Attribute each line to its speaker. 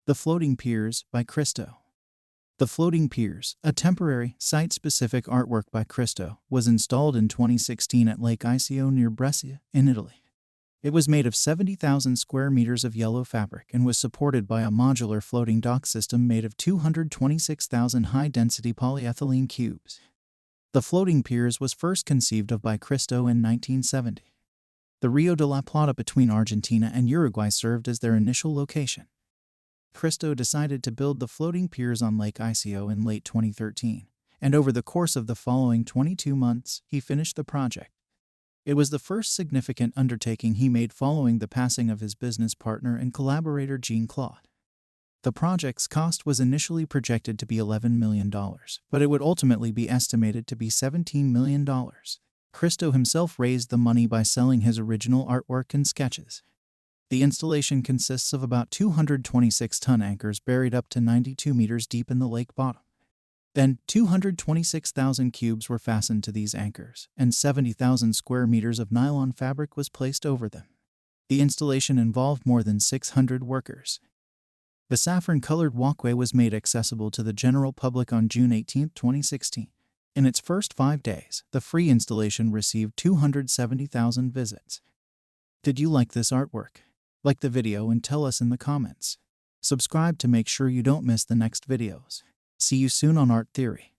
Speaker 1: The Floating Piers by Christo. The Floating Piers, a temporary, site-specific artwork by Christo, was installed in 2016 at Lake Iseo near Brescia, in Italy. It was made of 70,000 square meters of yellow fabric and was supported by a modular floating dock system made of 226,000 high-density polyethylene cubes. The Floating Piers was first conceived of by Christo in 1970. The Rio de la Plata between Argentina and Uruguay served as their initial location. Christo decided to build the floating piers on Lake Iseo in late 2013, and over the course of the following 22 months, he finished the project. It was the first significant undertaking he made following the passing of his business partner and collaborator Jeanne-Claude. The project's cost was initially projected to be $11 million, but it would ultimately be estimated to be $17 million. Christo himself raised the money by selling his original artwork and sketches. The installation consists of about 226-ton anchors buried up to 92 meters deep in the lake bottom. Then, 226,000 cubes were fastened to these anchors, and 70,000 square meters of nylon fabric was placed over them. The installation involved more than 600 workers. The saffron-colored walkway was made accessible to the general public on June 18, 2016. In its first 5 days, the free installation received 270,000 visits. Did you like this artwork? Like the video and tell us in the comments. Subscribe to make sure you don't miss the next videos. See you soon on Art Theory.